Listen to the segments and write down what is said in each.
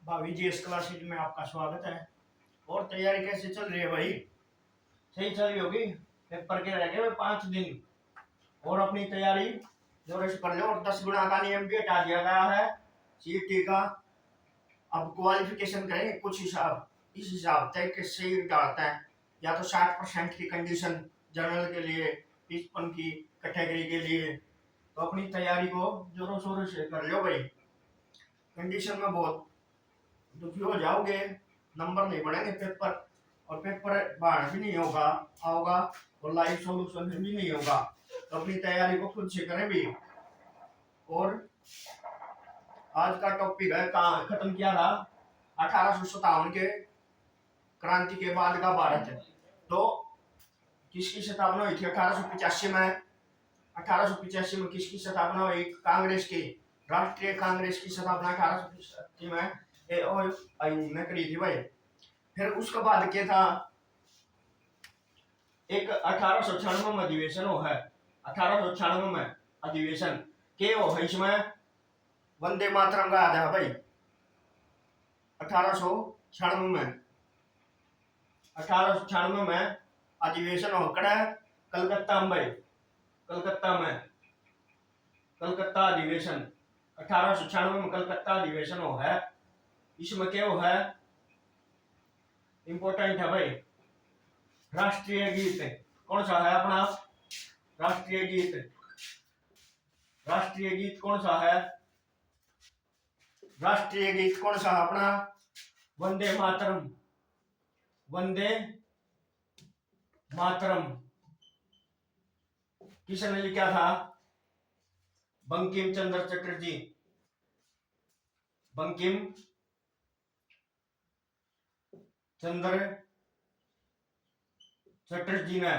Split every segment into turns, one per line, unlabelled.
भाभी GS classes में आपका स्वागत है। और तैयारी कैसे चल रही है भाई? सही चल रही होगी। पेपर के रह गए 5 दिन और अपनी तैयारी जोरों से कर लो। और 10 गुना का नियम भी हटा दिया गया है सीईटी का। अब क्वालिफिकेशन करेंगे कुछ हिसाब, इस हिसाब तय के सही डालता है। या तो 60% की कंडीशन जनरल के लिए, 55 की कैटेगरी के लिए। तो अपनी तैयारी को जोरों शोरों से कर लो भाई। कंडीशन में बहुत दुखी हो जाओगे, नंबर नहीं बढ़ेंगे पेपर, और पेपर बाहर भी नहीं होगा आओगा, और लाइव सॉल्यूशन भी नहीं होगा। तो अपनी तैयारी को खुद से करें भी। और आज का टॉपिक है, कहाँ खत्म किया था, 1857 के क्रांति के बाद का भारत है। तो किसकी स्थापना हुई थी 1885 में? 1885 में किसकी स्थापना हुई? कांग्रेस की, राष्ट्रीय कांग्रेस की स्थापना 1885 में करी थी भाई। फिर उसके बाद क्या था, एक 1896 में अधिवेशन हो है। 1896 में अधिवेशन के हो है, इसमें वंदे मातरम गाया था भाई। 1896 में 1896 में अधिवेशन होकर कलकत्ता में भाई। कलकत्ता में कलकत्ता अधिवेशन 1896 में कलकत्ता अधिवेशन हो है। इसमें क्या हो है, इंपॉर्टेंट है भाई। राष्ट्रीय गीत कौन सा है अपना? राष्ट्रीय गीत, राष्ट्रीय गीत कौन सा है? राष्ट्रीय गीत कौन सा है अपना? वंदे मातरम। वंदे मातरम किसने लिखा था? बंकिम चंद्र चटर्जी। बंकिम चंद्र चटर्जी ने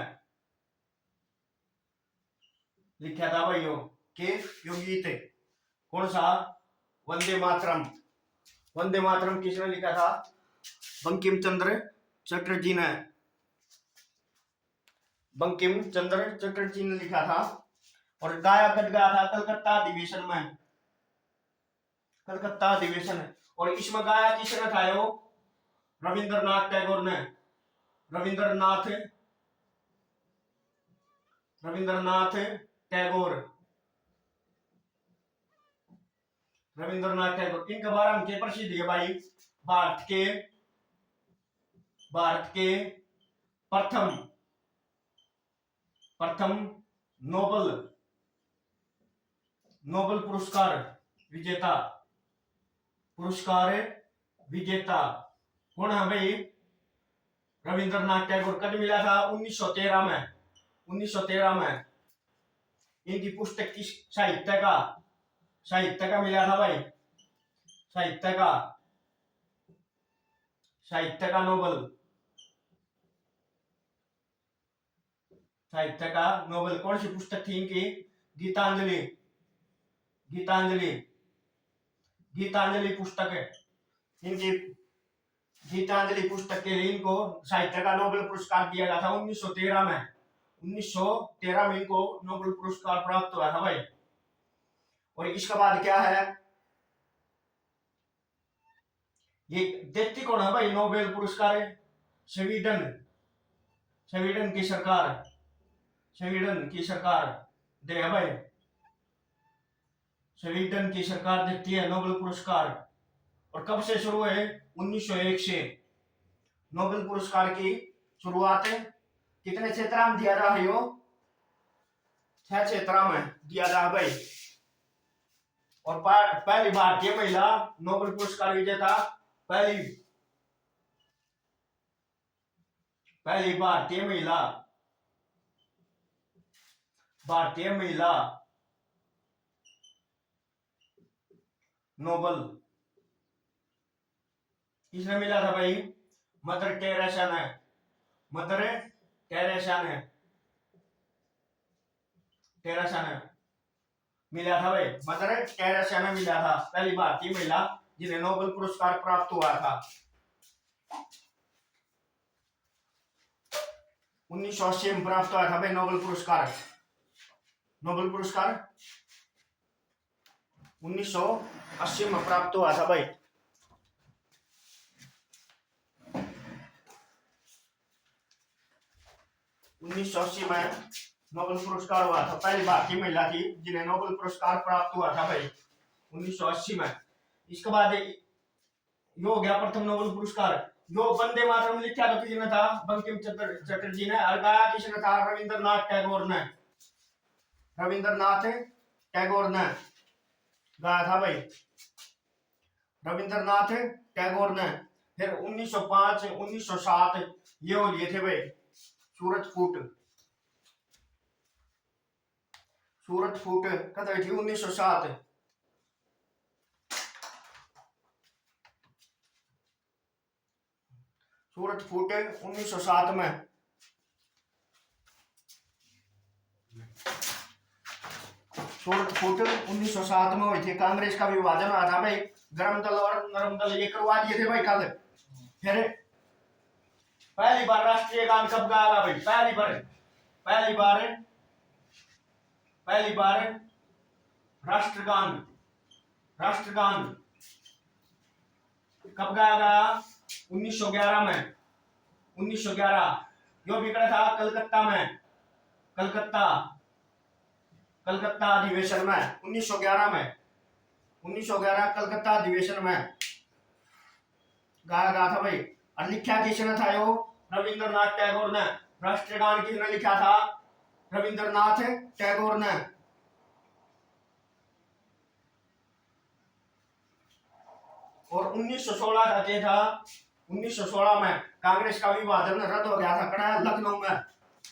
लिखा था भाई यो गीत कौन सा? वंदे मातरम। वंदे मातरम किसने लिखा था? बंकिम चंद्र चटर्जी ने। बंकिम चंद्र चटर्जी ने लिखा था। और गाया कब गया था? कलकत्ता अधिवेशन में। कलकत्ता अधिवेशन। और इसमें गाया किसने था? यो रविंद्रनाथ टैगोर ने। रविंद्रनाथ रविंद्रनाथ टैगोर। रविंद्रनाथ टैगोर, इनके बारे में क्या प्रसिद्ध है भाई? भारत के प्रथम प्रथम नोबल नोबल पुरस्कार विजेता कौन है भाई? रविंद्रनाथ टैगोर। कब मिला था? 1913 में। 1913 में इनकी पुस्तक किस साहित्य का मिला था भाई? साहित्य का नोबल। साहित्य का नोबल कौन सी पुस्तक थी इनकी? गीतांजलि। गीतांजलि गीतांजलि पुस्तक है इनकी। गीतांजलि पुस्तक के लिए इनको साहित्य का नोबेल पुरस्कार दिया गया था 1913 में। 1913 में इनको नोबेल पुरस्कार प्राप्त हुआ था भाई। और इसके बाद क्या है, ये देती कौन है भाई नोबेल पुरस्कार? स्वीडन। स्वीडन की सरकार। स्वीडन की सरकार दे है भाई। स्वीडन की सरकार देती है नोबेल पुरस्कार। और कब से शुरू है? 1901 से नोबेल पुरस्कार की शुरुआत कितने क्षेत्र में दिया रहा है? यो 6 क्षेत्र में दिया रहा भाई। और पहली भारतीय महिला नोबेल पुरस्कार विजेता, पहली भारतीय महिला नोबेल किसने मिला था भाई? मदर टेरेसा ने। मदर टेरेसा ने मिला था भाई। मदर टेरेसा ने मिला था, पहली भारतीय महिला जिन्हें नोबेल पुरस्कार प्राप्त हुआ था। 1980 में प्राप्त हुआ था भाई नोबेल पुरस्कार। नोबेल पुरस्कार 1980 में प्राप्त हुआ था भाई। 1980 में नोबेल पुरस्कार हुआ था। पहली भारतीय महिला थी जिन्हें नोबेल पुरस्कार प्राप्त हुआ था भाई 1980 में। इसके बाद यो हो गया प्रथम नोबेल पुरस्कार। यो वंदे मातरम लिखा तो किसने था? बंकिम चंद्र चटर्जी ने। और गाया किसने था? रविंद्रनाथ टैगोर ने। रविंद्रनाथ टैगोर ने गाया था भाई, रविंद्रनाथ टैगोर ने। फिर 1905 1907 ये हो लिए थे भाई सूरज फूट। सूरज फूट कब हुई थी? 1907। सूरज फूट 1907 में। सूरज फूट 1907 में हुई थी। कांग्रेस का विभाजन हुआ था भाई, गर्म दल और नरम दल ये करवा दिए थे भाई कल। फिर पहली बार राष्ट्रीय गान कब गाया भाई? पहली बार राष्ट्रगान कब गाया गया? 1911 में। 1911 जो बिगड़ा था कलकत्ता में। कलकत्ता अधिवेशन में 1911 में। 1911 कलकत्ता अधिवेशन में गाया गया था भाई। और लिखा किसने था? यो रविंद्रनाथ टैगोर ने। राष्ट्रगान किसने लिखा था? रविंद्रनाथ टैगोर ने। और 1916 था 1916 में कांग्रेस का विभाजन रद्द हो गया था। कड़ा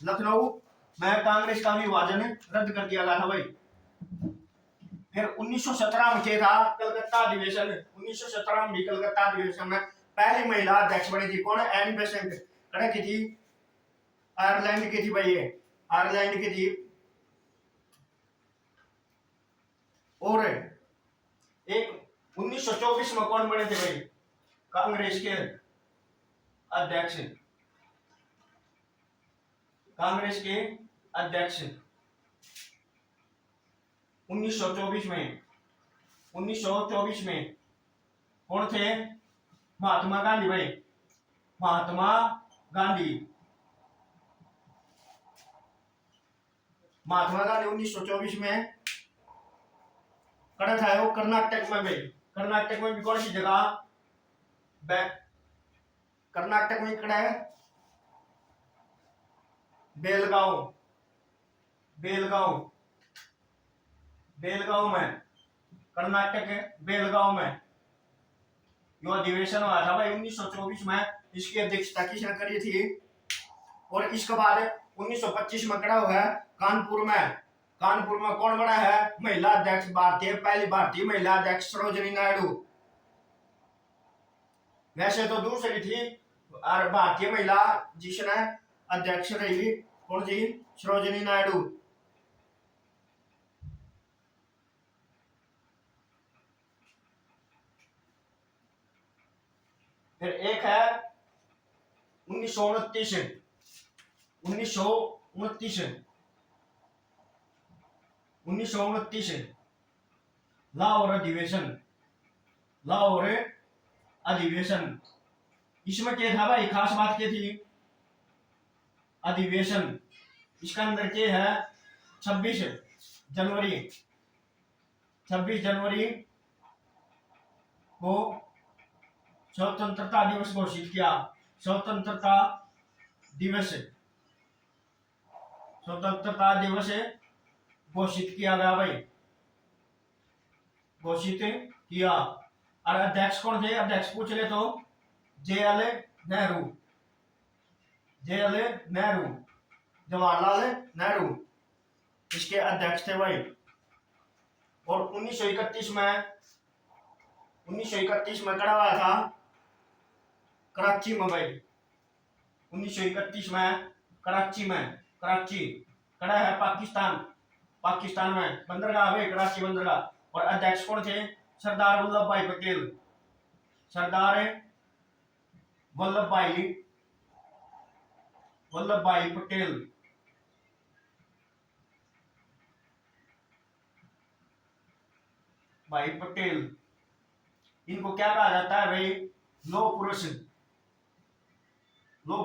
लखनऊ में कांग्रेस का विभाजन रद्द कर दिया गया था भाई। फिर 1917 में क्या था? कलकत्ता अधिवेशन। 1917 में भी कलकत्ता अधिवेशन में पहली महिला अध्यक्ष बनी थी। कौन? Annie Besant. कड़ा की थी? आयरलैंड की थी भाई, ये आयरलैंड की थी। और एक 1924 में कौन बने थे भाई? कांग्रेस के अध्यक्ष। 1924 में कौन थे? महात्मा गांधी भाई, महात्मा गांधी 1924 में। कड़ा था वो कर्नाटक में भाई। कर्नाटक में भी कौन सी जगह? कर्नाटक में कड़ा है बेलगांव में। कर्नाटक बेलगांव में यो अधिवेशन हुआ था भाई 1924 में। इसकी अध्यक्षता किसने करी थी? और इसके बाद 1925 में कड़ा हुआ है कानपुर में कौन बना है महिला अध्यक्ष? पहली भारतीय महिला अध्यक्ष सरोजिनी नायडू। वैसे तो दूसरी थी और भारतीय महिला जिसने अध्यक्ष रही कौन थी? सरोजिनी नायडू। फिर एक है 1929 लाहौर अधिवेशन। इसमें क्या था भाई? खास बात क्या थी? अधिवेशन इसका अंदर क्या है? 26 जनवरी को स्वतंत्रता दिवस घोषित किया। स्वतंत्रता दिवस घोषित किया गया भाई, घोषित किया। और अध्यक्ष कौन थे? अध्यक्ष पूछ ले तो JL नेहरू, जवाहरलाल नेहरू इसके अध्यक्ष थे भाई। और 1931 में कड़ा हुआ था कराची में भाई। 1931 में कराची कड़ा है पाकिस्तान में बंदरगाह भाई, कराची बंदरगाह। और अध्यक्ष कौन थे? सरदार वल्लभ भाई पटेल। पटेल इनको क्या कहा जाता है भाई? लौह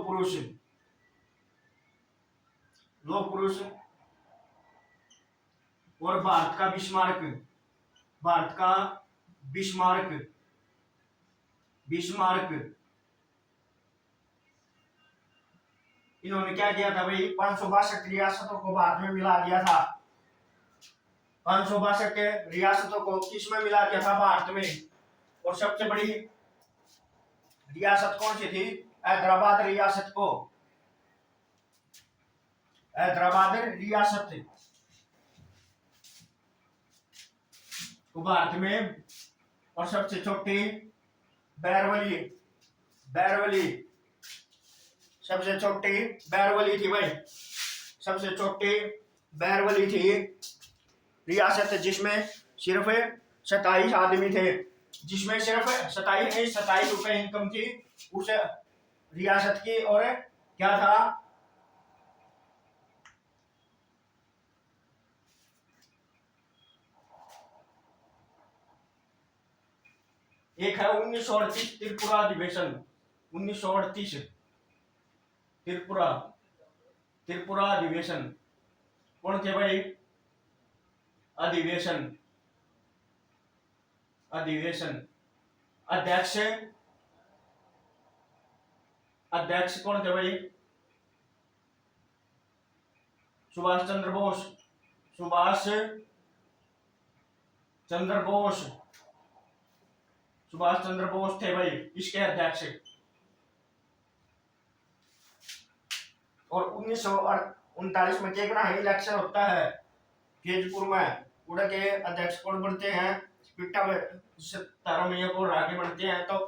पुरुष लोह पुरुष और भारत का बिस्मार्क, भारत का बिस्मार्क, बिस्मार्क। इन्होंने क्या किया था भाई, 562 रियासतों को भारत में मिला दिया था। 562 रियासतों को किस में मिला दिया था, भारत में। और सबसे बड़ी रियासत कौन सी थी, हैदराबाद रियासत को, हैदराबाद रियासत को भारत में। और सबसे छोटी बैरवली, बैरवली, सबसे छोटी बैरवली थी भाई, सबसे छोटी बैरवली थी रियासत, जिसमें सिर्फ 27 आदमी थे, जिसमें सिर्फ 27 नहीं 27 रुपए इनकम थी उस रियासत की। और क्या था, एक है 1938 त्रिपुरा अधिवेशन, 1938 त्रिपुरा, त्रिपुरा अधिवेशन। कौन थे भाई, अधिवेशन, अधिवेशन। अध्यक्ष, अध्यक्ष कौन थे भाई, सुभाष चंद्र बोस, सुभाष चंद्र बोस, सुभाष चंद्र बोस थे भाई इसके अध्यक्ष। और 1939 में देखना है इलेक्शन होता है केजपुर में, उड़ा के अध्यक्ष कौन बनते हैं, पिट्टा तारामैया को आगे बढ़ते हैं। तो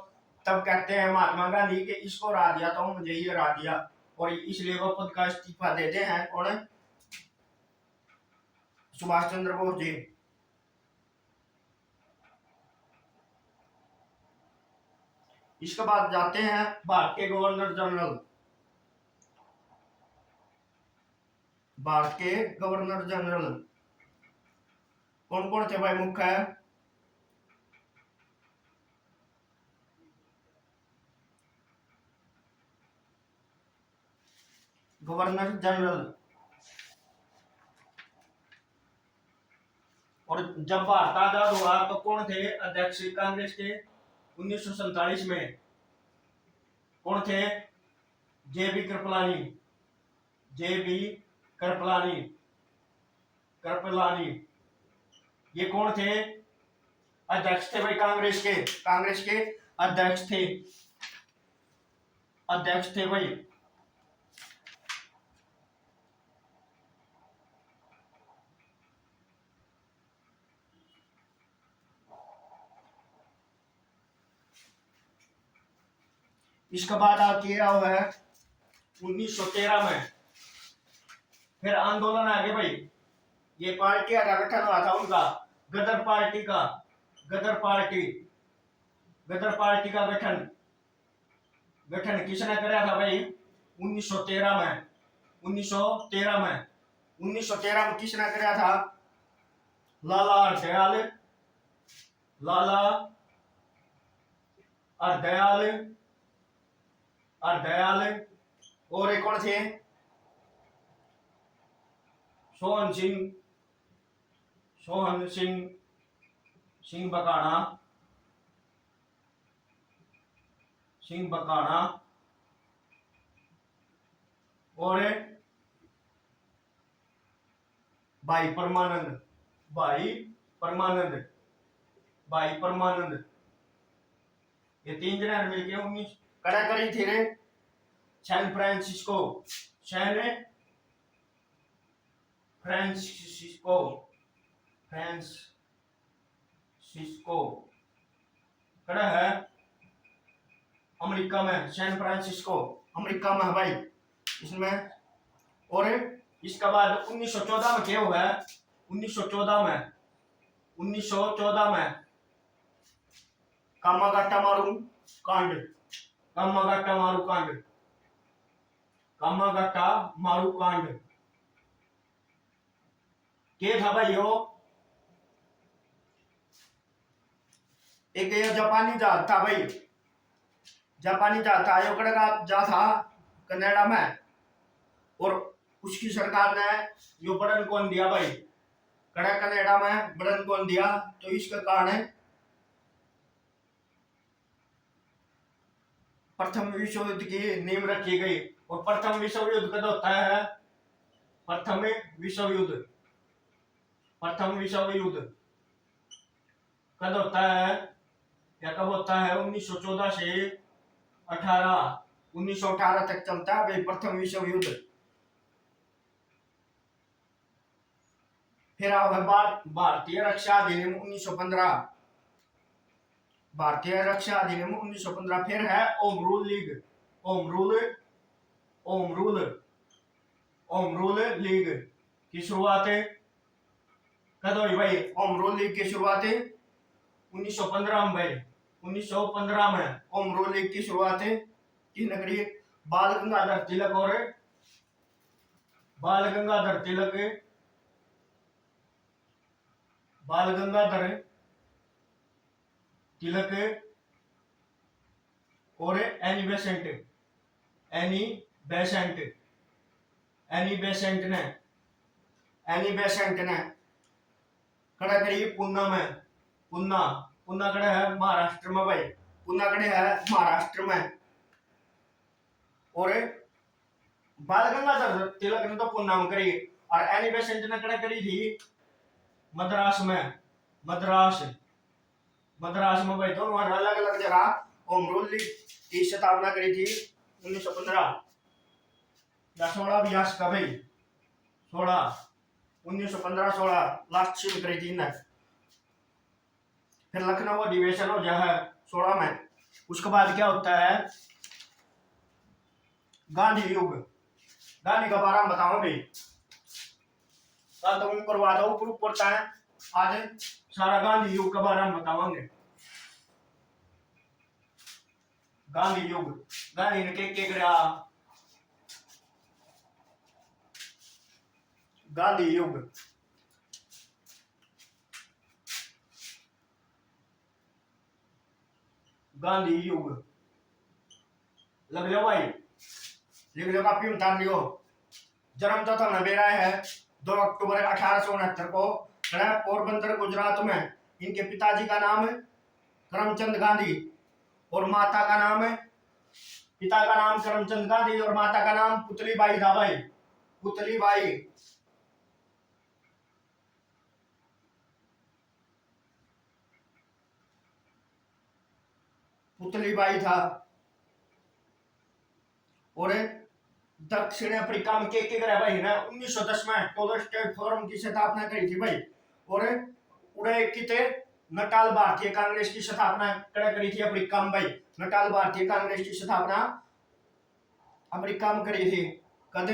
तब कहते हैं महात्मा गांधी कि इसको हरा दिया तो मुझे ही हरा दिया, और इसलिए वो पद का इस्तीफा देते हैं कौन, सुभाष चंद्र बोस जी। इसके बाद जाते हैं भारत के गवर्नर जनरल, भारत के गवर्नर जनरल कौन कौन थे भाई, मुख्य है गवर्नर जनरल। और जब भारत आजाद हुआ तो कौन थे अध्यक्ष कांग्रेस के 1947 में, कौन थे, जे.बी. कृपलानी, जे.बी. कृपलानी, कृपलानी। ये कौन थे, अध्यक्ष थे भाई कांग्रेस के, कांग्रेस के अध्यक्ष थे, अध्यक्ष थे भाई। इसके बाद किया हुआ है 1913 में, फिर आंदोलन आ गए भाई। ये पार्टी का गठन हुआ था उनका, गदर पार्टी का, गदर पार्टी, गदर पार्टी का गठन, गठन किसने कराया था भाई 1913 में, 1913 में, 1913 में किसने कराया था, लाला हरदयाल, लाला हरदयाल, हरदयाल। और एक कौन थे, सोहन सिंह, सोहन सिंह, सिंह बकाना, सिंह बकाना। और भाई परमानंद, भाई परमानंद, भाई परमानंद। ये 3 जने मिलके 19 कड़ा करी थी रे, San Francisco, San Francisco, Francisco कड़ा है अमेरिका में, सैन फ्रांसिस्को अमेरिका में है भाई इसमें। और इसके बाद 1914 में क्या हुआ है, 1914 में, 1914 में कामागाटा मारू कांड, कामागाटा मारू कांड, कामागाटा मारू कांड। क्या था भाई यो, एक ये जापानी जहाज था भाई, जापानी जहाज था, यो कड़का जा था कनाडा में। और उसकी सरकार ने जो बटन कौन दिया भाई, कनाडा में बटन कौन दिया, तो इसका कारण है प्रथम विश्व युद्ध की नींव रखी गई। और प्रथम विश्व युद्ध कब होता है, प्रथम विश्व युद्ध, प्रथम विश्व युद्ध कब होता है, या कब होता है, 1914 से 1918 तक चलता है भाई प्रथम विश्व युद्ध। फिर आओ भारतीय रक्षा अधिनियम 1915, भारतीय रक्षा अधिनियम 1915। फिर है home rule league, home rule, home rule, home rule league की शुरुआत कब हुई भाई, होम रूल लीग की शुरुआत 1915 में भाई, 1915 में होम रूल लीग की शुरुआत की नगरी बाल गंगाधर तिलक और बाल गंगाधर तिलक, बाल गंगाधर तिलक और Annie Besant, Annie Besant, Annie Besant ने, एनी बेसेंट ने खड़ा करी पुन्ना में, पुन्ना, पुन्ना खड़ा है महाराष्ट्र में भाई, पुन्ना खड़े है महाराष्ट्र में। और बाल गंगाधर तिलक ने तो पुन्ना में करी, और एनी बेसेंट ने खड़ा करी थी मद्रास में, मद्रास, मद्रास में भाई, दोनों अलग अलग जगह होम रूल लीग की स्थापना करी थी 1915 या 16 भी आ सकता भाई, 16, 1915 16 लास्ट सील करी थी इन्हें। फिर लखनऊ अधिवेशन हो जाए है 16 में। उसके बाद क्या होता है, गांधी युग, गांधी का बारे में बताओ भाई, कल तो उन करवा दो ग्रुप पड़ता है, आज सारा गांधी युग के बारे में बताओगे। गांधी युग, गांधी ने क्या करा, गांधी युग, गांधी युग लग लो भाई, लिख लो, कापी में उतार लियो। जन्म तो था नबेरा है 2 अक्टूबर 1869 को, पोरबंदर गुजरात में। इनके पिताजी का नाम करमचंद गांधी और माता का नाम, पिता का नाम करमचंद गांधी और माता का नाम पुतलीबाई था भाई, पुतलीबाई, पुतलीबाई था। और दक्षिण अफ्रीका में के करे भाई ना 1910 में टोलस्टॉय फोरम की स्थापना करी थी भाई। और उड़े किते नटाल भारतीय कांग्रेस की स्थापना करी थी अफ्रीका में भाई, नटाल भारतीय कांग्रेस की स्थापना अफ्रीका में करी थी कद।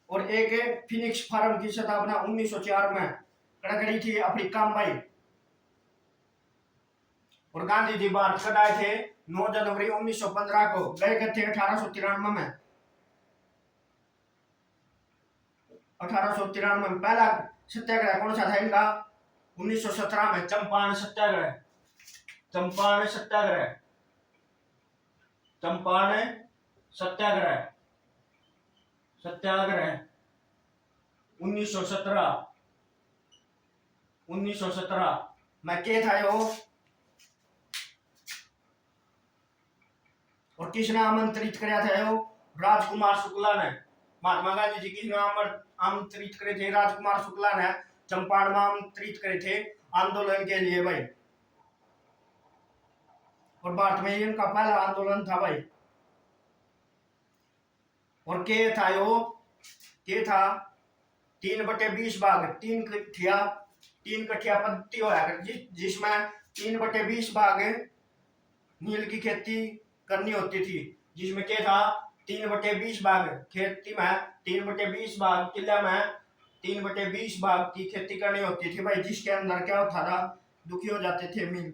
और एक फिनिक्स फार्म की स्थापना 1904 में करी थी अफ्रीका में भाई। और गांधी जी भारत कब आए थे, 9 जनवरी 1915 को, गए थे 1893 में, 1893 में। पहला सत्याग्रह कौन सा था इनका, 1917 में चंपारण सत्याग्रह, चंपारण सत्याग्रह, चंपारण सत्याग्रह, सत्याग्रह 1917, 1917 में क्या था यो, और किसने आमंत्रित किया था यो, राजकुमार शुक्ला ने। महात्मा गांधी जी किसने आमंत्रित करे थे, राजकुमार शुक्ला ने चंपारण में आमंत्रित करे थे आंदोलन के लिए भाई। और भारत में इनका पहला आंदोलन था भाई। और के था यो, के था 3/20 भाग, 3 कठिया पद्धति होया जिसमें 3/20 भाग नील की खेती करनी होती थी, जिसमें क्या था 3/20 भाग खेती में, 3/20 भाग किला में 3/20 भाग की खेती करनी होती थी भाई, जिसके अंदर क्या होता था, दुखी हो जाते थे मिल।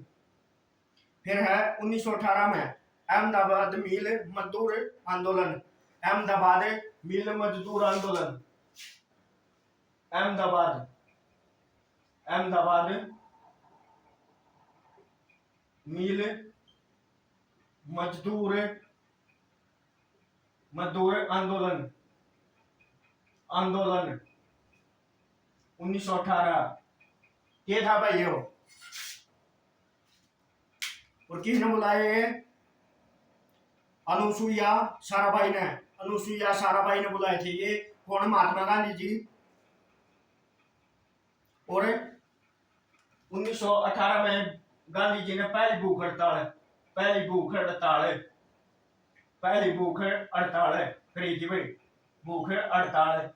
फिर है 1918 में अहमदाबाद मिल मजदूर आंदोलन, अहमदाबाद मिल मजदूर आंदोलन, अहमदाबाद, अहमदाबाद मिल मजदूर, मजदूर आंदोलन आंदोलन 1918 ये था भाई यो। और किसने बुलाए ये? अनुसुईया साराभाई ने। अनुसुईया साराभाई ने बुलाए थे ये। कौन? महात्मा गांधी जी। और 1918 में गांधी जी ने पहली भूख हड़ताल करी थी भाई। भूख हड़ताल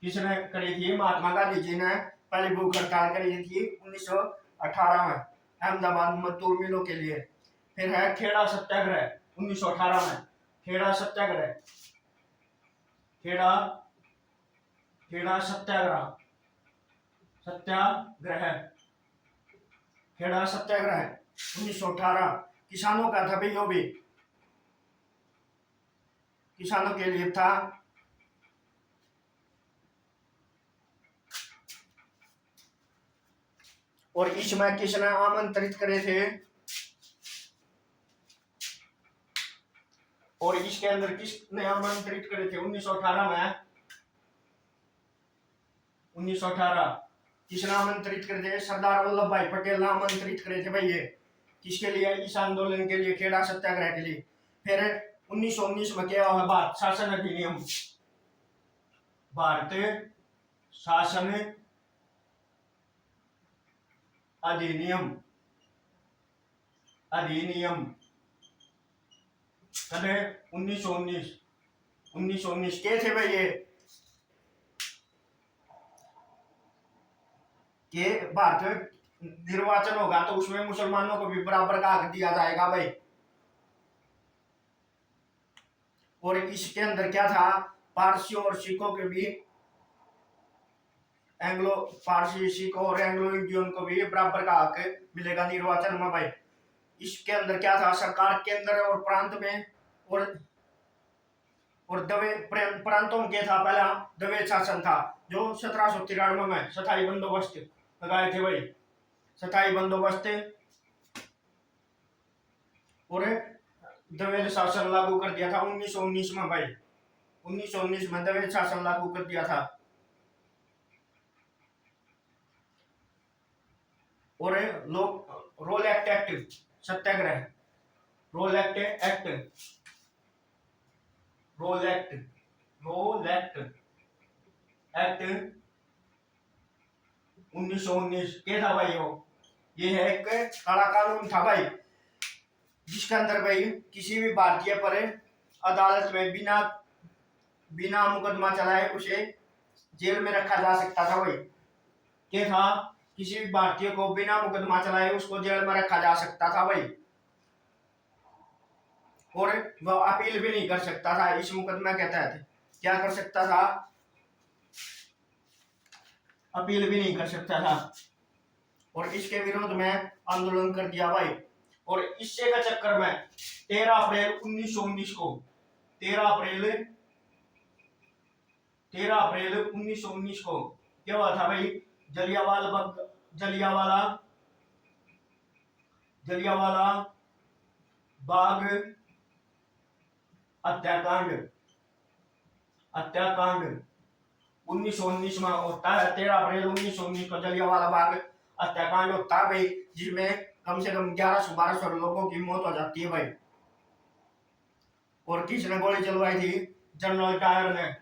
किसने करी थी? महात्मा गांधी जी ने पहली भूख हड़ताल करी थी 1918 में अहमदाबाद मजदूर मिलों के लिए। फिर है खेड़ा सत्याग्रह 1918 में। खेड़ा सत्याग्रह खेड़ा सत्याग्रह 1918 किसानों का था भाई। यो भी किसानों के लिए था। और इसमें किसने आमंत्रित करे थे? और इसके अंदर किसने आमंत्रित करे थे 1918 में? 1918 किसने आमंत्रित करे थे? सरदार वल्लभ भाई पटेल ने आमंत्रित करे थे भाई ये। किसके लिए? इस आंदोलन के लिए, खेड़ा सत्याग्रह के लिए। फिर 1919 में क्या हुआ? भारत शासन अधिनियम कदे 1919 के थे भाई ये कि भारत निर्वाचन होगा तो उसमें मुसलमानों को भी बराबर का हक दिया जाएगा भाई। और इसके अंदर क्या था? पारसियों और सिखों के भी, पारसी सिखों और एंग्लो इंडियन को भी बराबर का हक मिलेगा निर्वाचन में भाई। इसके अंदर क्या था? सरकार केंद्र और प्रांत में और दवे प्रांतों में क्या था? पहला दवे शासन था जो 1793 में स्थायी बंदोबस्त लगाए थे भाई। स्थायी बंदोबस्त और दवे शासन लागू कर दिया था 1919 में भाई। 1919 में दवे शासन लागू कर दिया था। और रोल एक्ट सत्याग्रह रोल एक्ट 1919 क्या था भाई? ये है एक काला कानून था भाई, जिसके अंदर भाई किसी भी भारतीय पर अदालत में बिना मुकदमा चलाए उसे जेल में रखा जा सकता था भाई। क्या था? किसी भी भारतीय को बिना मुकदमा चलाए उसको जेल में रखा जा सकता था भाई। और वह अपील भी नहीं कर सकता था इस मुकदमा के तहत। क्या कर सकता था? अपील भी नहीं कर सकता था। और इसके विरोध में आंदोलन कर दिया भाई। और इससे का चक्कर में 13 अप्रैल 1919 को क्या हुआ था भाई? जलियांवाला बाग हत्याकांड 1919 में होता है। 13 अप्रैल 1919 को जलियांवाला बाग हत्याकांड होता है भाई, जिसमें कम से कम 1100-1200 लोगों की मौत हो जाती है भाई। और किसने गोली चलवाई थी? जनरल डायर ने।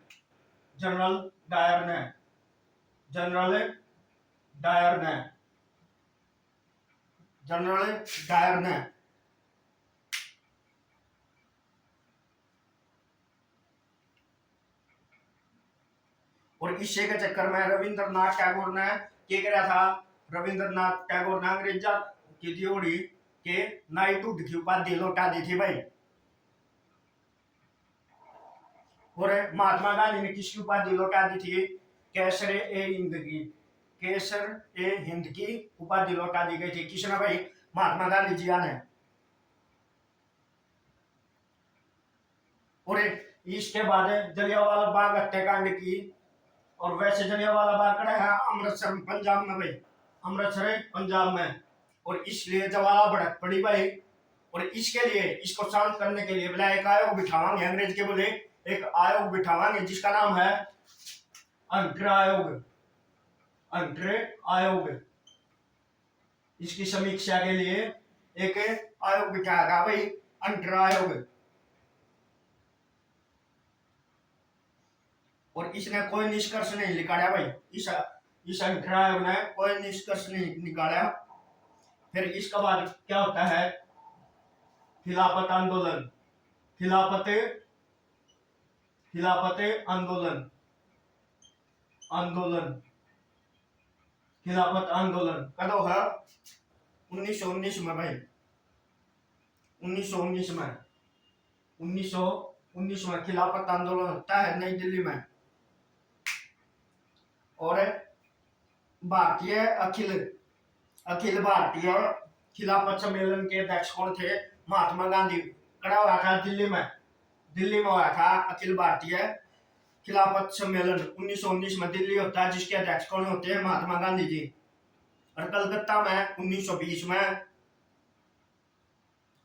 और इससे के चक्कर में रविंद्रनाथ टैगोर ने क्या किया था? रविंद्रनाथ टैगोर ने अंग्रेजा की दियोड़ी के नाइटहुड की उपाधि लौटा दी थी भाई। और महात्मा गांधी ने किसकी उपाधि लौटा दी थी? केसर ए हिंद की उपाधि लौटा दी गई थी। किसने भाई? महात्मा गांधी जी ने। और इसके बाद जलियांवाला बाग हत्याकांड की। और वैसे जलियांवाला बाग कड़ा है अमृतसर पंजाब में भाई। पंजाब में। और इसलिए जवाला भड़क पड़ी भाई। और इसके लिए इसको शांत करने के लिए बोला एक आयोग बिठावांगे। अंग्रेज के बोले एक आयोग बिठावांगे जिसका नाम है अंतर आयोग, अंतर आयोग, इसकी समीक्षा के लिए एक आयोग बिठाएगा भाई, अंतर आयोग। और इसने कोई निष्कर्ष नहीं निकाला भाई, इस अंतर आयोग ने कोई निष्कर्ष नहीं निकाला। फिर इसके बाद क्या होता है, खिलाफत आंदोलन, खिलाफत खिलाफत आंदोलन, आंदोलन, खिलाफत आंदोलन कदों है 1919 में भाई, 1919 में, 1919 में खिलाफत आंदोलन होता है नई दिल्ली में। और भारतीय अखिल अखिल भारतीय खिलाफत सम्मेलन के अध्यक्ष कौन थे, महात्मा गांधी। कड़ा हुआ था दिल्ली में, दिल्ली में हुआ था अखिल भारतीय खिलाफत सम्मेलन 1919 में दिल्ली होता है, जिसके अध्यक्ष कौन होते हैं, महात्मा गांधी जी। और कलकत्ता में 1920 में।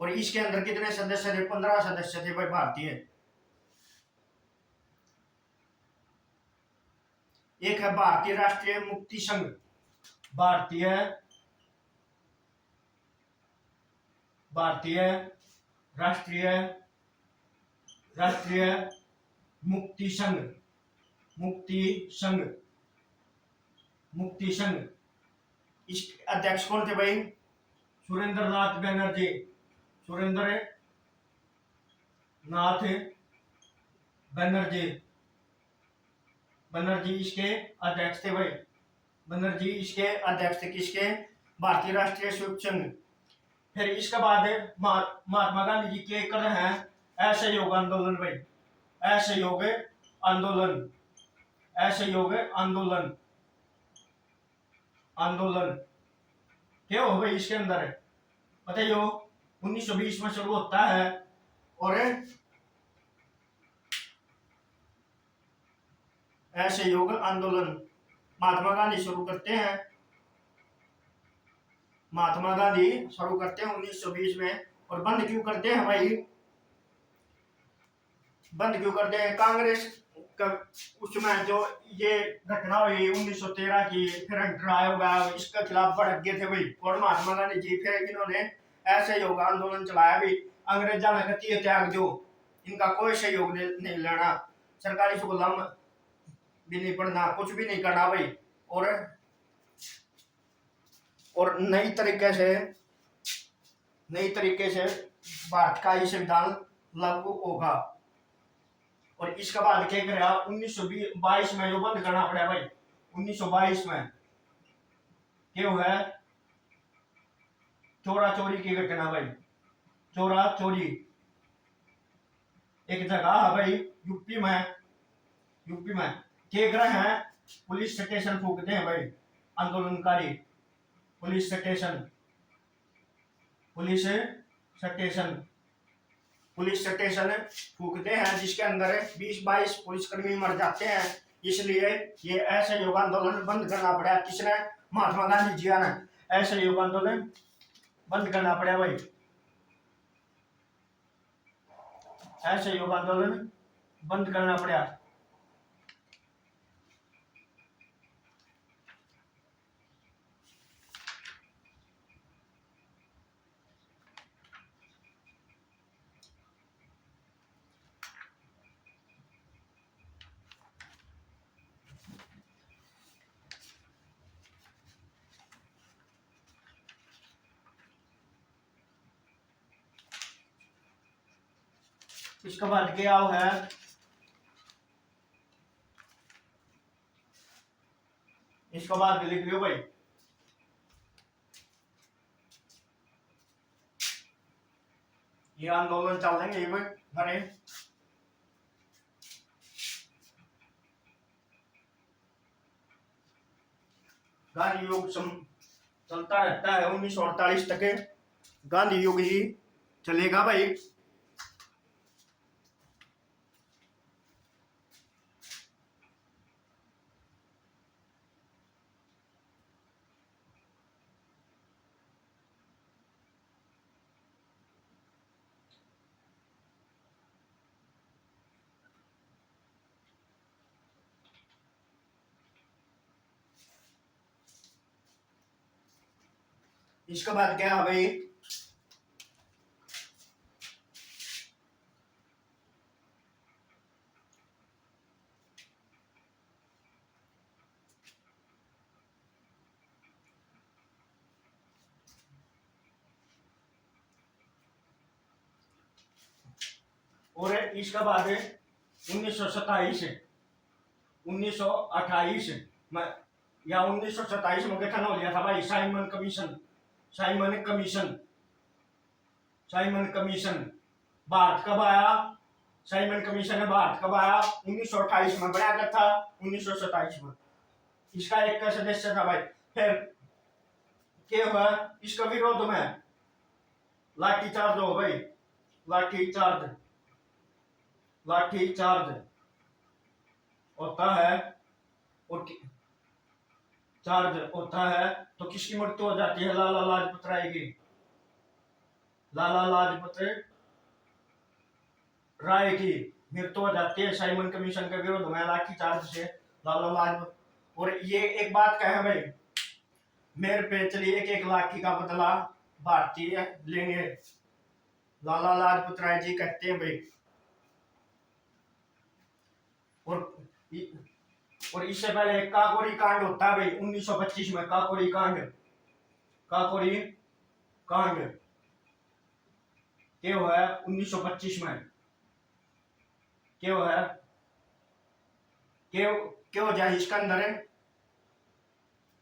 और इसके अंदर कितने सदस्य थे, 15 सदस्य थे भाई भारतीय। एक है भारतीय राष्ट्रीय मुक्ति संघ, भारतीय भारतीय राष्ट्रीय राष्ट्रीय मुक्ति संघ, मुक्ति संघ, मुक्ति संघ। इस अध्यक्ष कौन थे भाई, सुरेंद्र नाथ बनर्जी, सुरेंद्र नाथ बनर्जी, बनर्जी इसके अध्यक्ष थे भाई, बनर्जी इसके अध्यक्ष थे किसके, भारतीय राष्ट्रीय स्वयं संघ। फिर इसके बाद महात्मा गांधी जी के कर रहे हैं असहयोग आंदोलन भाई, असहयोग आंदोलन, असहयोग आंदोलन, आंदोलन क्या हो भाई इसके अंदर बताइए। 1920 में शुरू होता है और असहयोग आंदोलन महात्मा गांधी शुरू करते हैं, महात्मा गांधी शुरू करते हैं 1920 में। और बंद क्यों करते हैं भाई, बंद क्यों करते हैं, कांग्रेस का उसमें जो ये घटना हुई 1913 की, फिर अंतर आयोग आया, इसके खिलाफ भड़क गए थे भाई। और महात्मा गांधी जी फिर इन्होंने असहयोग आंदोलन चलाया भी, अंग्रेजा ने कहती है त्याग जो, इनका कोई सहयोग नहीं लेना, सरकारी स्कूल भी नहीं पढ़ना, कुछ भी नहीं करना भाई। और नई तरीके से भारत का ही संविधान लागू होगा। और इसके बाद क्या करा 1922 में जो बंद करना पड़ा भाई, 1922 में क्या हुआ, चोरा चोरी की घटना भाई, चोरा चोरी। एक जगह है भाई यूपी में, यूपी में क्या कर रहे हैं, पुलिस स्टेशन फूकते हैं भाई आंदोलनकारी, police station, police station, police station फूकते हैं, जिसके अंदर 20-22 पुलिसकर्मी मर जाते हैं। इसलिए ये असहयोग आंदोलन बंद करना पड़ा, किसने, महात्मा गांधी जी ने असहयोग आंदोलन बंद करना पड़ा भाई, असहयोग आंदोलन बंद करना पड़ा। इसके बाद क्या है, इसके बाद लिख लो भाई, ये आंदोलन चल रहे ये भरे गांधी युग चलता रहता है 1948 तक गांधी युग ही चलेगा भाई। इसके बाद क्या है भाई, और इसके बाद 1927 1928 में या 1927 में गठन हो गया था भाई Simon commission. Simon commission Simon commission Bharat कब आया? साइमन कमीशन है भारत कब आया? 1928 में बनाया गया था 1927 में। इसका एक का सदस्य था भाई। फिर क्या हुआ? इसका विरोध में लाठीचार्ज हो भाई, लाठीचार्ज लाठीचार्ज होता है और चार्ज होता है तो किसकी मृत्यु हो जाती है? लाला लाजपत राय की। लाला लाजपत राय की मृत्यु हो जाती है साइमन कमीशन के विरोध में लाठीचार्ज से, लाला लाजपत। और ये एक बात कहे भाई, मेरे पे चलिए 1-1 लाठी का बदला भारतीय लेंगे, लाला लाजपत राय जी कहते हैं भाई। और इससे पहले काकोरी कांड होता है भाई 1925 में। काकोरी कांड, काकोरी कांड क्या हुआ है 1925 में? क्या हुआ है? क्या हो जाए इसके अंदर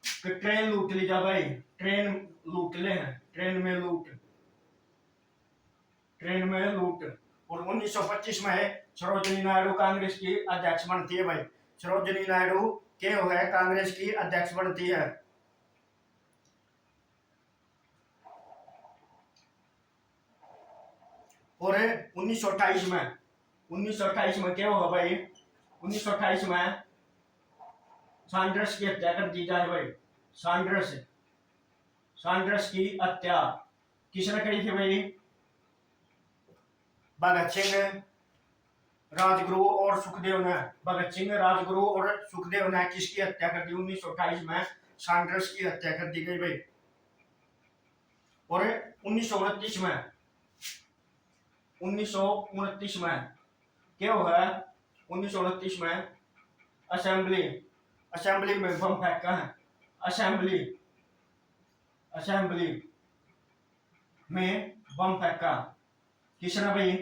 कि ट्रेन लूट ली जा भाई, ट्रेन लूट ले हैं, ट्रेन में लूट, ट्रेन में लूट। और 1925 में सरोजिनी नायडू कांग्रेस की अध्यक्ष बनती है भाई। सरोजिनी नायडू क्या हो है कांग्रेस की अध्यक्ष बनती है। और 1928 में 1928 में क्या होगा भाई? 1928 में सैंडर्स की हत्या कर दी जाए भाई। सैंडर्स सैंडर्स की हत्या किसने करी थी भाई? भगत सिंह, राजगुरु और सुखदेव ने। भगत सिंह, राजगुरु और सुखदेव ने किसकी हत्या कर दी? 1928 में सैंडर्स की हत्या कर दी गई भाई। और 1929 में 1929 में क्या हुआ? 1929 में असेंबली असेंबली में बम फेंका है। असेंबली असेंबली में बम फेंका किसने भाई?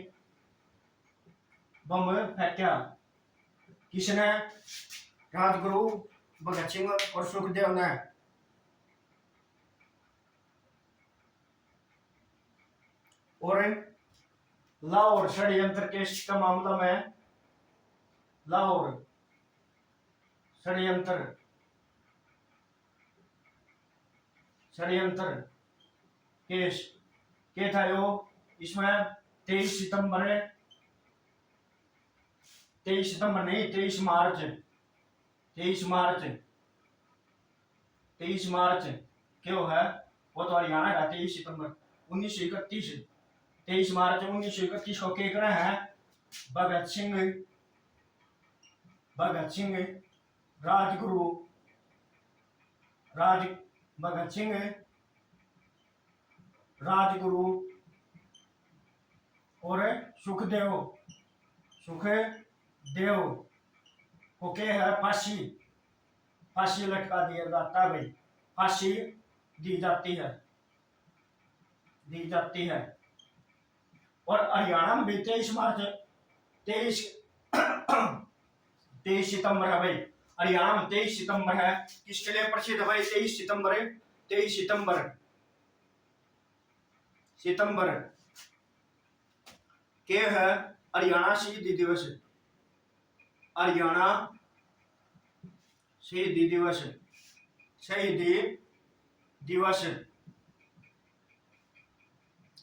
बम फेंका किसने? राजगुरु, भगत सिंह और सुखदेव ने। और लाहौर षड्यंत्र केस का मामला में, लाहौर षड्यंत्र षड्यंत्र केस क्या था यो? इसमें 23 सितंबर नहीं 23 मार्च 23 मार्च 23 मार्च क्यों है? वो तो हरियाणा का 23 सितंबर 1931। 23 मार्च 1931 को क्या करे हैं? भगत सिंह राजगुरु भगत सिंह, राजगुरु और सुखदेव को क्या है? फांसी लटका दिया जाता है भाई। फांसी दी जाती है। और हरियाणा में भी 23 मार्च 23 23 सितंबर है भाई। हरियाणा में 23 सितंबर है। किसके लिए प्रसिद्ध है भाई? 23 सितंबर 23 सितंबर क्या है? हरियाणा शहीदी दिवस। हरियाणा शहीदी दिवस, शहीदी दिवस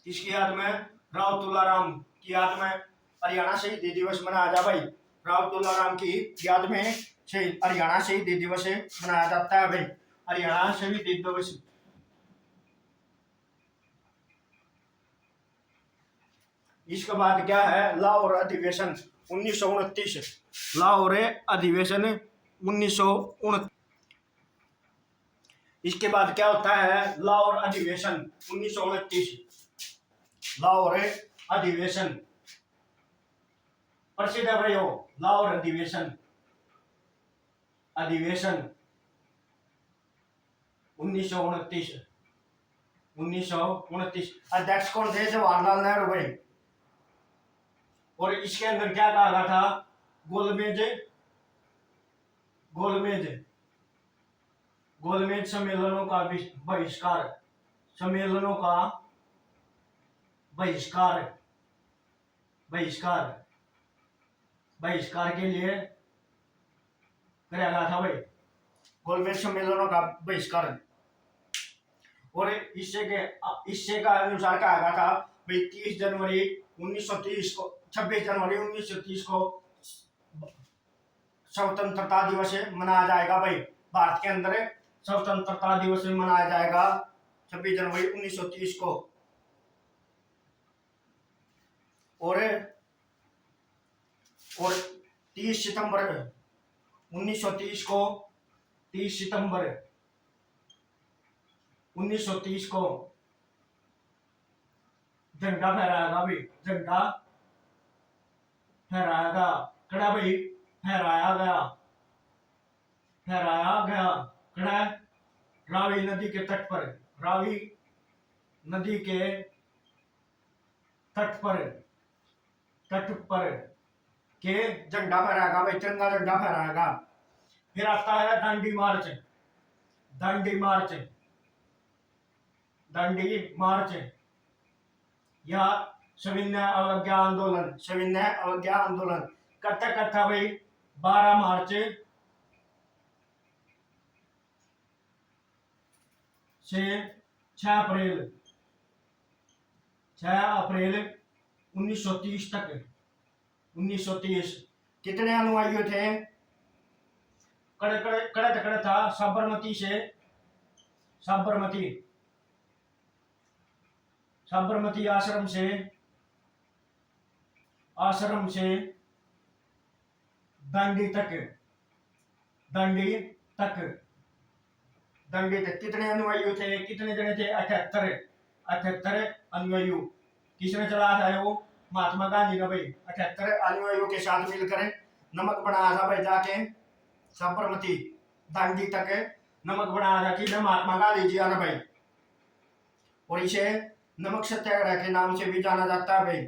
किसकी याद में? राव तुलाराम की याद में हरियाणा शहीदी दिवस मनाया जा भाई। राव तुलाराम की याद में हरियाणा शहीदी दिवस मनाया जाता है भाई। हरियाणा शहीदी दिवस। इसके बाद क्या है? लाहौर अधिवेशन 1929। लाहौर अधिवेशन 1929 इसके बाद क्या होता है, लाहौर अधिवेशन 1929। लाहौर अधिवेशन प्रसिद्ध है भाई हो, लाहौर अधिवेशन, अधिवेशन 1929। 1929 अध्यक्ष कौन थे, जवाहरलाल नेहरू भाई। और इसके अंदर क्या कहा गया था, गोलमेज, गोलमेज, गोलमेज सम्मेलनों का बहिष्कार, सम्मेलनों का बहिष्कार, बहिष्कार, बहिष्कार के लिए कराया गया था भाई, गोलमेज सम्मेलनों का बहिष्कार। और इससे का अनुसार कहा गया था भाई 30 जनवरी 1930 को, 26 जनवरी 1930 को स्वतंत्रता दिवस मनाया जाएगा भाई। भारत के अंदर स्वतंत्रता दिवस मनाया जाएगा 26 जनवरी 1930 को। और 30 सितंबर 1930 को, 30 सितंबर 1930 को झंडा फहराएगा भाई, झंडा फहराएगा, कड़ा भाई फहराया गया, फहराया गया कड़ा रावी नदी के तट पर, रावी नदी के तट पर, तट पर के झंडा फहराएगा भाई, तिरंगा झंडा फहराएगा। फिर आता है दांडी मार्च, दांडी मार्च, दांडी मार्च या सविनय अवज्ञा आंदोलन, सविनय अवज्ञा आंदोलन करता करता भाई 12 मार्च से 6 अप्रैल, 6 अप्रैल 1930 तक, 1930 कितने अनुयायी थे, कड़े था साबरमती से, साबरमती, साबरमती आश्रम से, आश्रम से दांडी तक, दांडी तक, दांडी तक कितने अनुयायी थे, कितने जने थे, 78, 78 अनुयायी। किसने चलाया था वो, महात्मा गांधी ने भाई 78 अनुयायियों के साथ मिलकर नमक बनाया था भाई, जाके साबरमती दांडी तक नमक बनाया था कि महात्मा गांधी जी आना भाई। और इसे नमक सत्याग्रह के नाम से भी जाना जाता है भाई।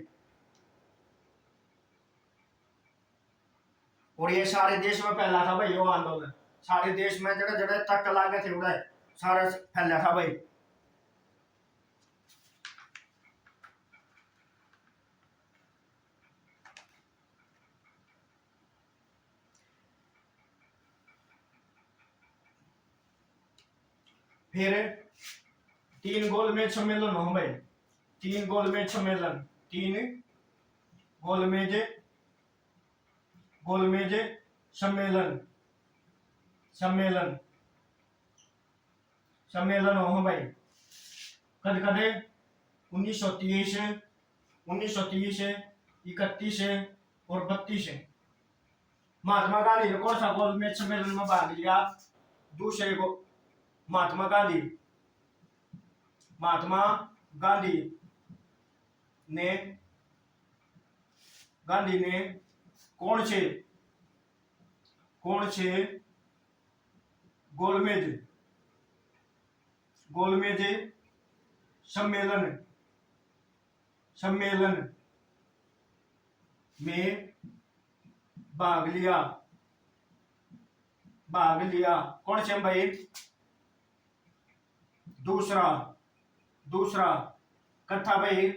और ये सारे देश में फैला था भाई, वो आंदोलन सारे देश में जगह जगह तक लागे थे उड़ा सारा फैला था भाई। फिर 3 गोलमेज सम्मेलन हो भाई, 3 गोलमेज सम्मेलन, 3 गोलमेज, गोलमेज सम्मेलन, सम्मेलन, सम्मेलन हो भाई कद कद 1930, 1930, 31 और 32। महात्मा गांधी ने कौन सा गोलमेज सम्मेलन में भाग लिया, दूसरे को, महात्मा गांधी, महात्मा गांधी ने, गांधी ने कौन से, कौन से गोलमेज, गोलमेज सम्मेलन, सम्मेलन में भाग लिया, भाग लिया, कौन से भाई, दूसरा, दूसरा कथा भाई,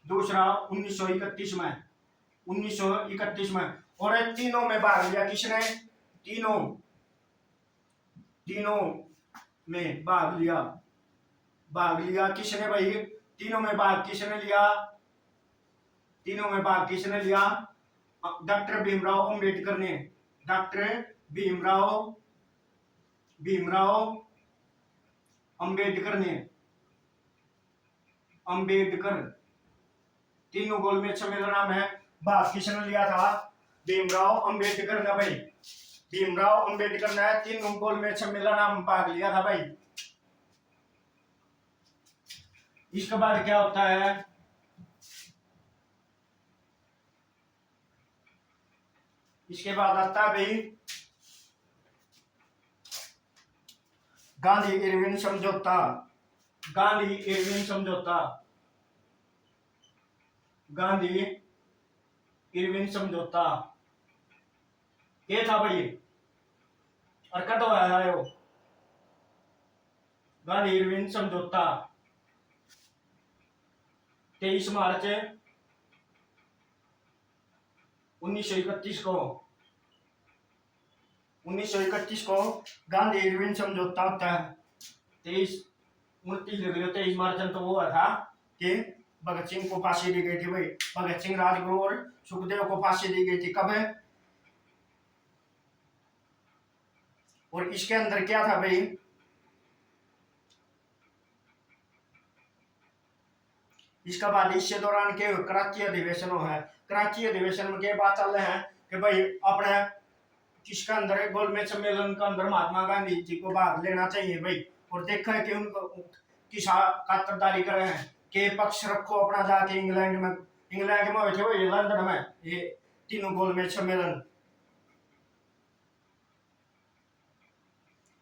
दूसरा 1931 में, 1931 में। और तीनों में भाग लिया किसने, तीनों, तीनों में भाग लिया, भाग लिया किसने भाई, तीनों में भाग किसने लिया, तीनों में भाग किसने लिया, डॉक्टर भीमराव अंबेडकर ने, डॉक्टर भीमराव, भीमराव अंबेडकर ने, अंबेडकर, तीनों गोलमेज सम्मेलन में भाग किसने लिया था, भीमराव अंबेडकर ने भाई, भीमराव अंबेडकर ने 3 गोलमेज सम्मेलन में भाग लिया था भाई। इसके बाद क्या होता है, इसके बाद आता है भाई गांधी इरविन समझौता। गांधी इरविन समझौता, गांधी इरविन समझौता ये था भाई, और कब आया है वो गांधी इरविन समझौता? 23 मार्च 1931 को, 1931 को गांधी इरविन समझौता होता है। 23 मार्च तो वो था कि भगत सिंह को फांसी दी गई थी भाई। भगत सिंह, राजगुरु और सुखदेव को फांसी दी गई थी। कब है? और इसके अंदर क्या था भाई, इसका बाद इसके दौरान के कराची अधिवेशन है। कराची अधिवेशन में क्या बात चल रहे हैं कि भाई अपने किसका अंदर गोलमेज सम्मेलन का अंदर महात्मा गांधी जी को भाग लेना चाहिए भाई। और देखा है कि उनको किस खातरदारी करे हैं कि पक्ष रखो अपना जाके इंग्लैंड में बैठे हुए लंदन में ये 3 गोलमेज सम्मेलन।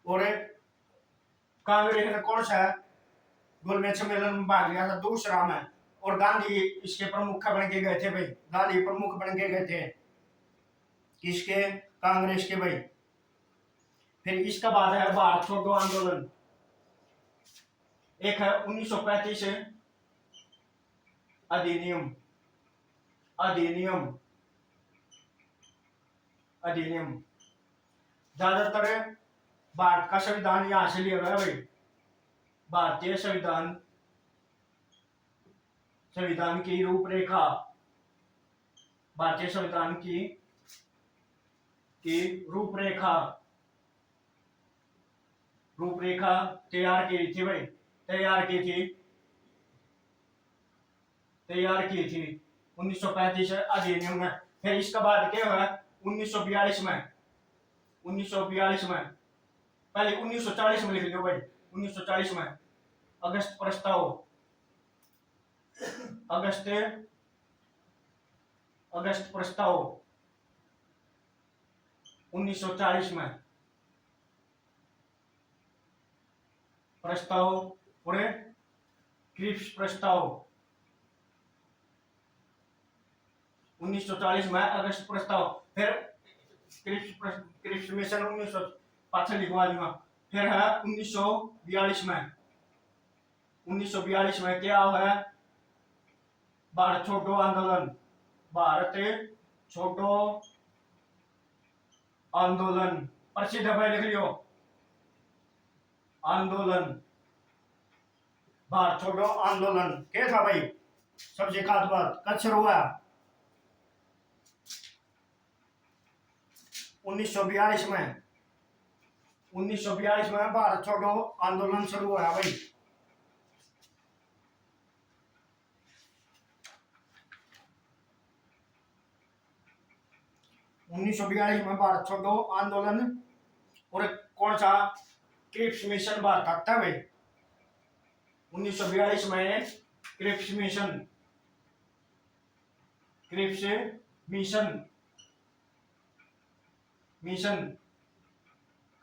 और कांग्रेस ने कौन सा गोलमेज सम्मेलन में भाग लिया था? दूसरा में। और गांधी इसके प्रमुख बन के गए थे भाई। गांधी प्रमुख बन के गए थे किसके? कांग्रेस के भाई। फिर इसका बाद है भारत छोड़ो आंदोलन। एक है 1935 अधिनियम, अधिनियम, अधिनियम। ज्यादातर भारत का संविधान यहां से लिया गया भाई। भारतीय संविधान, संविधान की रूपरेखा, भारतीय संविधान की रूपरेखा, रूपरेखा तैयार की थी भाई। तैयार की थी 1935 अधिनियम में। फिर इसके बाद क्या हुआ 1942 में, 1942 में, पहले 1940 में लिख लो भाई। 1940 में अगस्त प्रस्ताव, अगस्त प्रस्ताव 1940 में प्रस्ताव। और क्रिप्स प्रस्ताव 1940 में अगस्त प्रस्ताव। फिर क्रिप्स मिशन 1965 लिखवा दूंगा। फिर है 1942 में, 1942 में क्या हुआ? भारत छोड़ो आंदोलन, भारत छोड़ो आंदोलन प्रसिद्ध है भाई, लिख लियो आंदोलन। भारत छोड़ो आंदोलन क्या था भाई? सबसे खास बात कब शुरू हुआ? 1942 में, 1942 में भारत छोड़ो आंदोलन शुरू हुआ भाई। उन्नीस सौ 42 में भारत छोड़ो आंदोलन। और कौन सा? क्रिप्स मिशन भारत आता है भाई। 1942 में Cripps mission, Cripps mission, mission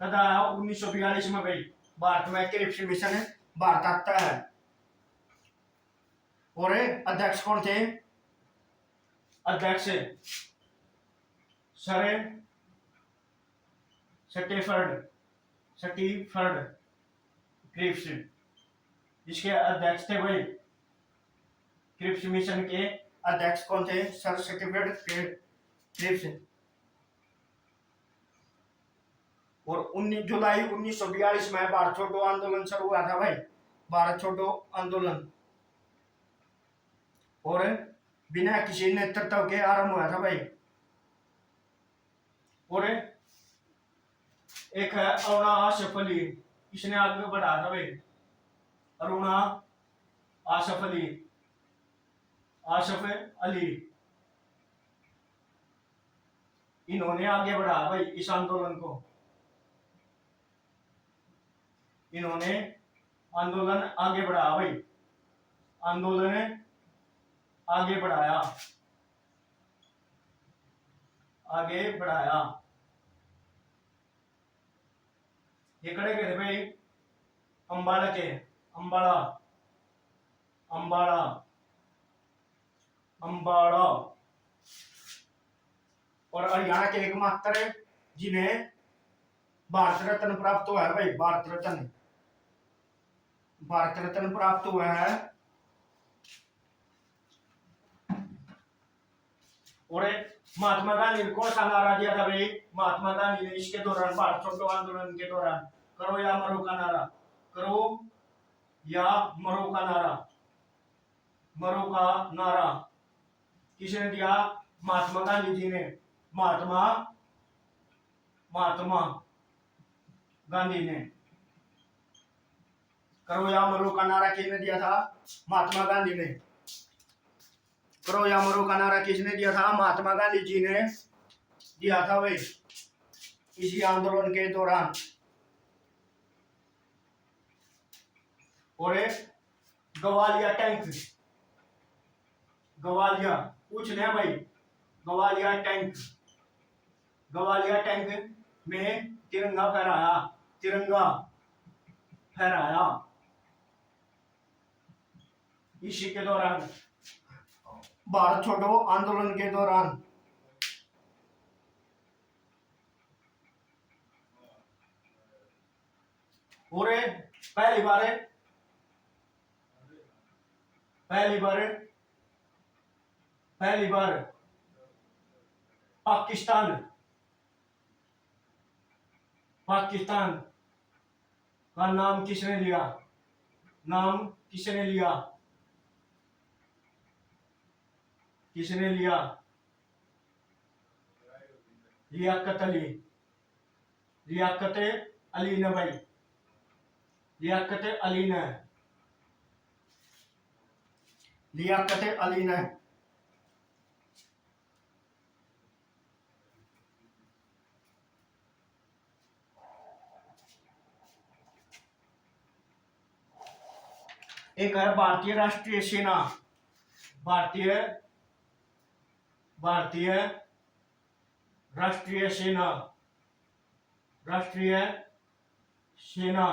कब आया? 1942 में भाई। भारत में क्रिप्स मिशन भारत आता है। और अध्यक्ष कौन थे? अध्यक्ष सर स्टीफर्ड क्रिप्स, जिसके अध्यक्ष थे भाई। क्रिप्स मिशन के अध्यक्ष कौन थे? Sir Stafford Cripps. और 19 जुलाई 1942 में भारत छोड़ो आंदोलन शुरू हुआ था भाई। भारत छोड़ो आंदोलन और बिना किसी नेतृत्व के आरंभ हुआ था भाई। और एक है अरुणा आसफ अली, इसने आगे बढ़ा था भाई। अरुणा आसफ अली, आसफ अली इन्होंने आगे बढ़ाया भाई इस आंदोलन को, इन्होंने आंदोलन आगे बढ़ाया भाई, आंदोलन आगे बढ़ाया, आगे बढ़ाया। ये खड़े गए थे भाई अंबाला के, अंबाला, अंबाला, अंबाला। और हरियाणा के एकमात्र जिन्हें भारत रत्न प्राप्त हुआ है भाई, भारत रत्न, भारत रत्न प्राप्त हुआ है। और महात्मा गांधी ने कौन सा नारा दिया था भाई? महात्मा गांधी ने इसके दौरान, भारत छोड़ो आंदोलन के दौरान, करो या मरो का नारा, करो या मरो का नारा, मरो का नारा किसने दिया? महात्मा गांधी जी ने, महात्मा गांधी ने। करो या मरो का नारा किसने दिया था? महात्मा गांधी ने। करो या मरो का नारा किसने दिया था? महात्मा गांधी जी ने दिया था भाई इसी आंदोलन के दौरान। और गवालिया टैंक, गवालिया पूछ लिया भाई, गवालिया टैंक, गवालिया टैंक में तिरंगा फहराया, तिरंगा फहराया इसी के दौरान, भारत छोड़ो आंदोलन के दौरान। और पहली बार, पहली बार, पहली बार पाकिस्तान, पाकिस्तान का नाम किसने लिया? नाम किसने लिया? किसने लिया? लियाकत अली, लियाकत अली ने भाई, लियाकत अली ने, लियाकत अली ने। एक है भारतीय राष्ट्रीय सेना, भारतीय, भारतीय राष्ट्रीय सेना, राष्ट्रीय सेना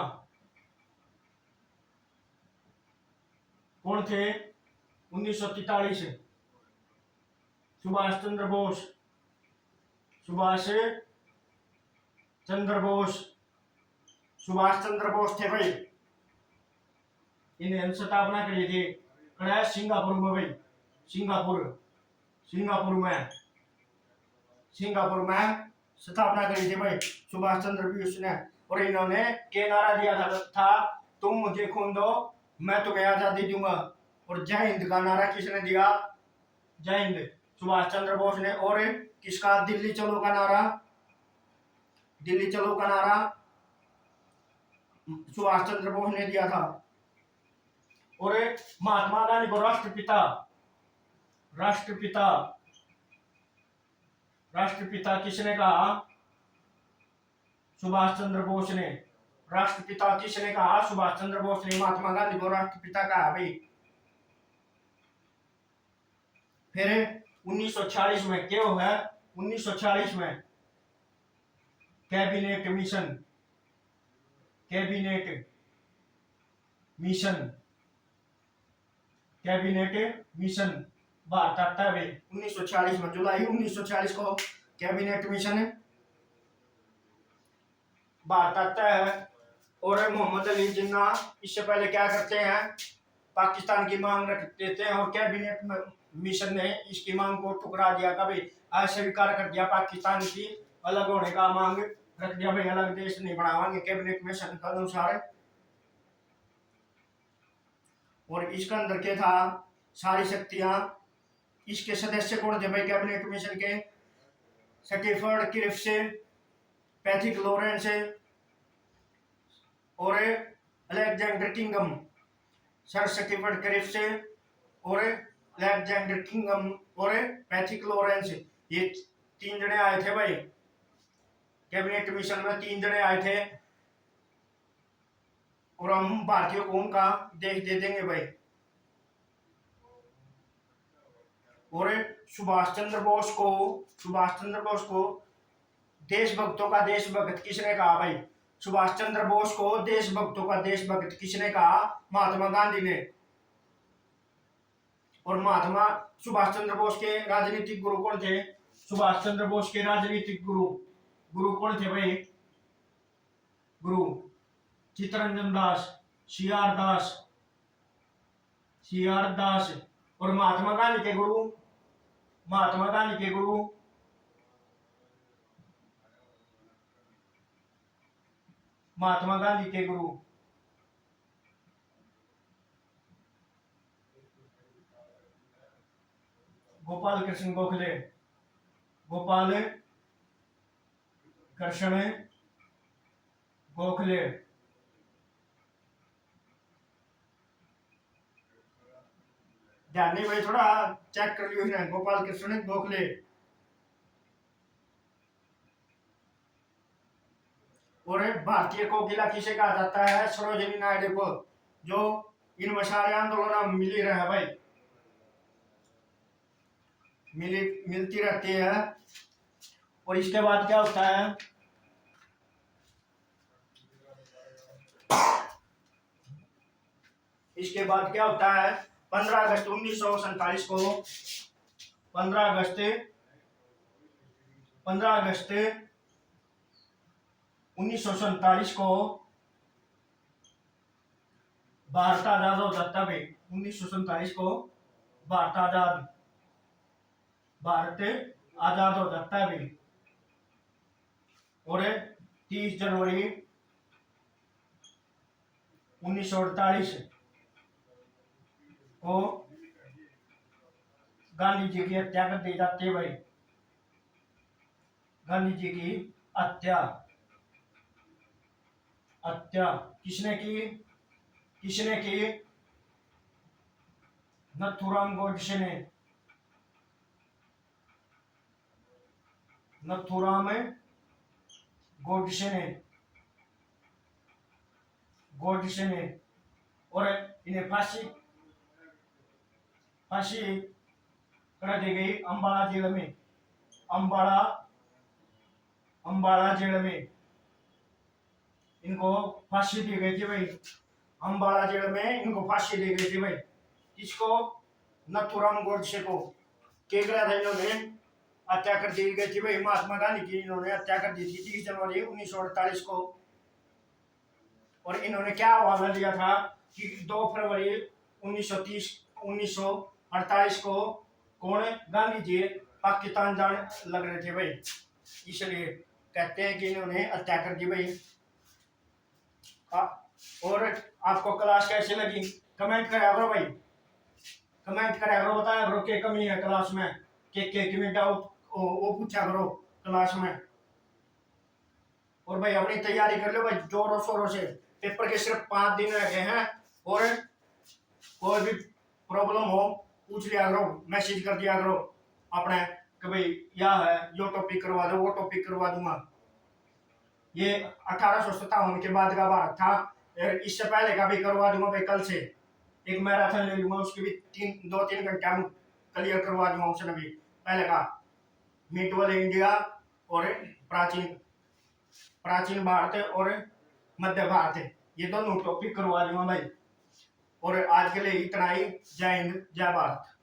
कौन थे? 1943 सुभाष चंद्र बोस, सुभाष चंद्र बोस, सुभाष चंद्र बोस थे भाई। इन्हें स्थापना करी थी कड़ा सिंगापुर में भाई, सिंगापुर, सिंगापुर में, सिंगापुर में स्थापना करी थी भाई सुभाष चंद्र बोस ने। और इन्होंने क्या नारा दिया था? तुम मुझे खून दो मैं तुम्हें आजादी दूंगा। और जय हिंद का नारा किसने दिया? जय हिंद सुभाष चंद्र बोस ने। और किसका? दिल्ली चलो का नारा, दिल्ली चलो का नारा सुभाष चंद्र बोस ने दिया था। और महात्मा गांधी को राष्ट्रपिता, राष्ट्रपिता, राष्ट्रपिता किसने कहा? सुभाष चंद्र बोस ने। राष्ट्रपिता किसने कहा? सुभाष चंद्र बोस ने महात्मा गांधी को राष्ट्रपिता कहा भाई। फिर 1946 में क्या हुआ? 1946 में cabinet mission, cabinet mission, cabinet mission Bharat आता है 1946 में, जुलाई 1946 को कैबिनेट मिशन भारत आता है। और मोहम्मद अली जिन्ना इससे पहले क्या करते हैं? पाकिस्तान की मांग रख देते हैं और कैबिनेट मिशन ने इसकी मांग को ठुकरा दिया, कभी अस्वीकार कर दिया, पाकिस्तान की अलग होने का मांग रख दिया भाई, अलग देश नहीं बनावांगे कैबिनेट मिशन के अनुसार। और इसके अंदर क्या था? सारी शक्तियां, इसके सदस्य कौन थे भाई कैबिनेट मिशन के? स्टीफर्ड क्रिप्स, पैथिक लॉरेंस और अलेक्जेंडर किंगम। सर स्टीफर्ड क्रिप्स और अलेक्जेंडर किंगम और पैथिक लॉरेंस, ये 3 जने आए थे भाई, कैबिनेट मिशन में 3 जने आए थे, और हम भारतीयों को उनका देश दे देंगे भाई। और सुभाष चंद्र बोस को देशभक्तों का देशभक्त किसने कहा भाई? सुभाष चंद्र बोस को देशभक्तों का देशभक्त किसने कहा? महात्मा गांधी ने। और महात्मा सुभाष चंद्र बोस के राजनीतिक गुरु कौन थे? सुभाष चंद्र बोस के राजनीतिक गुरु कौन थे भाई? गुरु चित्तरंजन दास, सीआर दास। और महात्मा गांधी के गुरु महात्मा गांधी के गुरु महात्मा गांधी के गुरु गोपाल कृष्ण गोखले, गोपाल कृष्ण गोखले। ध्यान नहीं भाई, थोड़ा चेक कर लियो है, गोपाल कृष्ण गोखले। और भारतीय कोकिला किसे कहा जाता है? सरोजिनी नायडू को, जो इन सारे आंदोलन में मिली रहे भाई, मिलती रहती है। और इसके बाद क्या होता है? इसके बाद क्या होता है? 15 अगस्त 1947 को 15 अगस्त 1947 को भारत आजाद हो जाता है। 1947 को भारत आजाद हो जाता है भाई। और 30 जनवरी 1948 को गांधी जी की हत्या कर दी जाती है भाई। गांधी जी की हत्या किसने की? नथुराम गोडसे ने। नथुराम गोडसे ने। और इन्हें फांसी कर दी गई अंबाला जेल में। इनको फांसी दी गई थी भाई, अंबाला जेल में इनको फांसी दी गई थी भाई। किसको? नथुराम गोडसे को। क्या करा था इन्होंने? हत्या कर दी गई थी भाई, महात्मा गांधी की इन्होंने हत्या कर दी थी 30 जनवरी 1948 को। और इन्होंने क्या वादा दिया था कि 2 फरवरी 1948 को कौन? गांधी जी पाकिस्तान जाने लग रहे थे भाई, इसलिए कहते हैं कि इन्होंने हत्या कर दी भाई। और आपको क्लास कैसी लगी? कमेंट करा करो भाई, कमेंट करा करो, बताया करो क्या कमी है क्लास में, क्या डाउट वो पूछा करो क्लास में। और भाई अपनी तैयारी कर लो भाई जोरों शोरों से, पेपर के सिर्फ 5 दिन रह गए हैं। और कोई भी प्रॉब्लम हो पूछ लिया करो, मैसेज कर दिया करो अपने कि भाई यह है, जो टॉपिक करवा दो वो टॉपिक करवा दूंगा। ये 1857 के बाद का भारत था, और इससे पहले का भी करवा दूंगा भाई। कल से एक मैराथन ले लूंगा, उसकी भी 2-3 घंटा में क्लियर करवा दूंगा उसने भी। पहले का मिडल इंडिया और प्राचीन भारत और मध्य भारत, ये दोनों टॉपिक करवा दूंगा भाई। और आज के लिए इतना ही। जय हिंद, जय भारत।